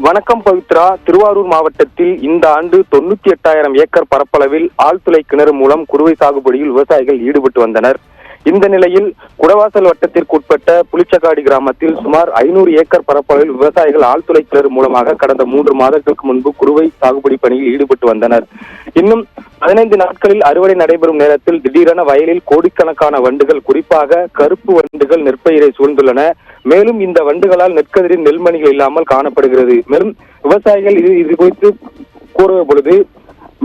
வணக்கம் பவித்ரா. திருவாரூர் மாவட்டத்தில் இந்த ஆண்டு 98,000 ஏக்கர் பரப்பளவில் ஆழ்துளை கிணறு மூலம் குறுவை சாகுபடியில் விவசாயிகள் ஈடுபட்டு வந்தனர். இந்த நிலையில் குடவாசல் வட்டத்திற்குட்பட்ட புளிச்சக்காடி கிராமத்தில் சுமார் 500 ஏக்கர் பரப்பளவில் விவசாயிகள் ஆழ்துளை கிணறு மூலமாக கடந்த 3 மாதங்களுக்கு முன்பு குறுவை சாகுபடி பணியில் ஈடுபட்டு வந்தனர். இன்னும் 15 நாட்களில் அறுவடை நடைபெறும் நேரத்தில் திடீரென வயலில் கோடிக்கணக்கான வண்டுகள், குறிப்பாக கருப்பு வண்டுகள் நெற்பயிரை சூழ்ந்துள்ளன. மேலும் இந்த வண்டுகளால் நெற்கதிரின் நெல்மணிகள் இல்லாமல் காணப்படுகிறது. மேலும் விவசாயிகள் இது குறித்து கூறும் பொழுது,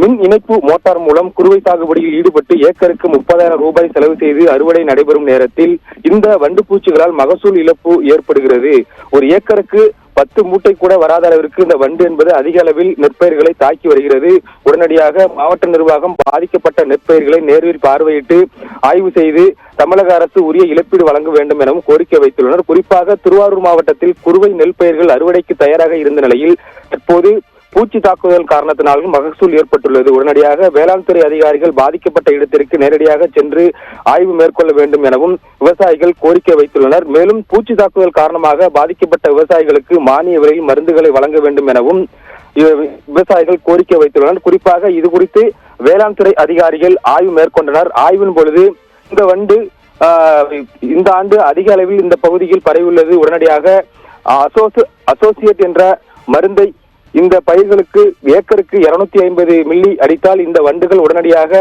மின் இணைப்பு மோட்டார் மூலம் குறுவை சாகுபடியில் ஈடுபட்டு ஏக்கருக்கு 30,000 ரூபாய் செலவு செய்து அறுவடை நடைபெறும் நேரத்தில் இந்த வண்டு பூச்சிகளால் மகசூல் இழப்பு ஏற்படுகிறது. ஒரு ஏக்கருக்கு 10 மூட்டை கூட வராத அளவிற்கு இந்த வண்டு என்பது அதிக அளவில் நெற்பயிர்களை தாக்கி வருகிறது. உடனடியாக மாவட்ட நிர்வாகம் பாதிக்கப்பட்ட நெற்பயிர்களை நேரில் பார்வையிட்டு ஆய்வு செய்து தமிழக அரசு உரிய இழப்பீடு வழங்க வேண்டும் எனவும் கோரிக்கை வைத்துள்ளனர். குறிப்பாக திருவாரூர் மாவட்டத்தில் குறுவை நெல் பயிர்கள் அறுவடைக்கு தயாராக இருந்த நிலையில் தற்போது பூச்சி தாக்குதல் காரணத்தினாலும் மகசூல் ஏற்பட்டுள்ளது. உடனடியாக வேளாண் துறை அதிகாரிகள் பாதிக்கப்பட்ட இடத்திற்கு நேரடியாக சென்று ஆய்வு மேற்கொள்ள வேண்டும் எனவும் விவசாயிகள் கோரிக்கை வைத்துள்ளனர். மேலும் பூச்சி தாக்குதல் காரணமாக பாதிக்கப்பட்ட விவசாயிகளுக்கு மானிய விலையில் மருந்துகளை வழங்க வேண்டும் எனவும் விவசாயிகள் கோரிக்கை வைத்துள்ளனர். குறிப்பாக இது குறித்து வேளாண் துறை அதிகாரிகள் ஆய்வு மேற்கொண்டனர். ஆய்வின் பொழுது இந்த வண்டு இந்த ஆண்டு அதிக அளவில் இந்த பகுதியில் பரவியுள்ளது. உடனடியாக அசோசியேட் என்ற மருந்தை இந்த பயிர்களுக்கு ஏக்கருக்கு 250 மில்லி அடித்தால் இந்த வண்டுகள் உடனடியாக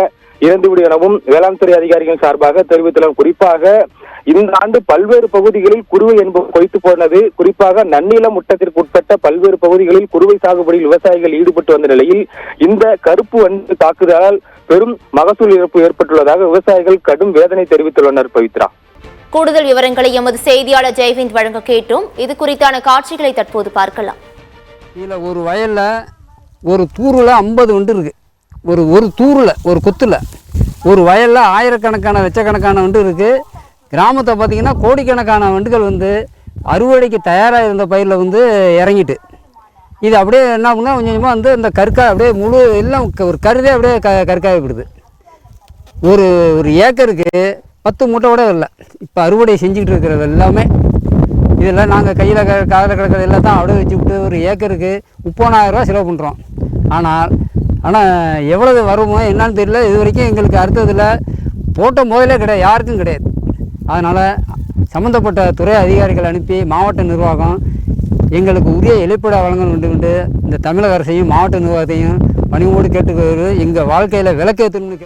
இறந்துவிடும் எனவும் வேளாண் துறை அதிகாரிகள் சார்பாக தெரிவித்துள்ளனர். குறிப்பாக இந்த ஆண்டு பல்வேறு பகுதிகளில் குறுவை என்பது கொய்த்து போனது. குறிப்பாக நன்னிலம் முட்டத்திற்கு உட்பட்ட பல்வேறு பகுதிகளில் குறுவை சாகுபடியில் விவசாயிகள் ஈடுபட்டு வந்த நிலையில் இந்த கருப்பு வண்டு தாக்குதலால் பெரும் மகசூல் இழப்பு ஏற்பட்டுள்ளதாக விவசாயிகள் கடும் வேதனை தெரிவித்துள்ளனர். பவித்ரா, கூடுதல் விவரங்களை எமது செய்தியாளர் ஜெய்விந்த் வழங்க கேட்டோம். இது குறித்தான காட்சிகளை தற்போது பார்க்கலாம். இதில் ஒரு வயலில் ஒரு தூரில் 50 வண்டு இருக்குது. ஒரு தூரில் ஒரு கொத்தில் ஒரு வயலில் ஆயிரக்கணக்கான லட்சக்கணக்கான வண்டு இருக்குது. கிராமத்தை பார்த்திங்கன்னா கோடிக்கணக்கான வண்டுகள் அறுவடைக்கு தயாராக இருந்த பயிரில் இறங்கிட்டு இது அப்படியே என்ன பண்ணால் கொஞ்சம் கொஞ்சமாக இந்த கற்காய் அப்படியே முழு எல்லாம் ஒரு கருதே அப்படியே கற்காயப்படுது. ஒரு ஏக்கருக்கு 10 மூட்டை கூட இல்லை. இப்போ அறுவடை செஞ்சுக்கிட்டு இருக்கிறது எல்லாமே இதெல்லாம் நாங்கள் கையில் காதில் கிடக்கிறது எல்லாம் தான் அப்படியே வச்சுக்கிட்டு ஒரு ஏக்கருக்கு 30,000 ரூபா செலவு பண்ணுறோம். ஆனால் எவ்வளவு வருமோ என்னான்னு தெரியல. இது வரைக்கும் எங்களுக்கு அடுத்ததில் போட்ட முதலே கிடையாது, யாருக்கும் கிடையாது. அதனால் சம்மந்தப்பட்ட துறை அதிகாரிகள் அனுப்பி மாவட்ட நிர்வாகம் எங்களுக்கு உரிய இழப்பீடு வழங்க வேண்டும் என்று இந்த தமிழக அரசையும் மாவட்ட நிர்வாகத்தையும் பணிவோடு கேட்டுக்கொள்வது எங்கள் வாழ்க்கையில் விளக்கேற்றணும்னு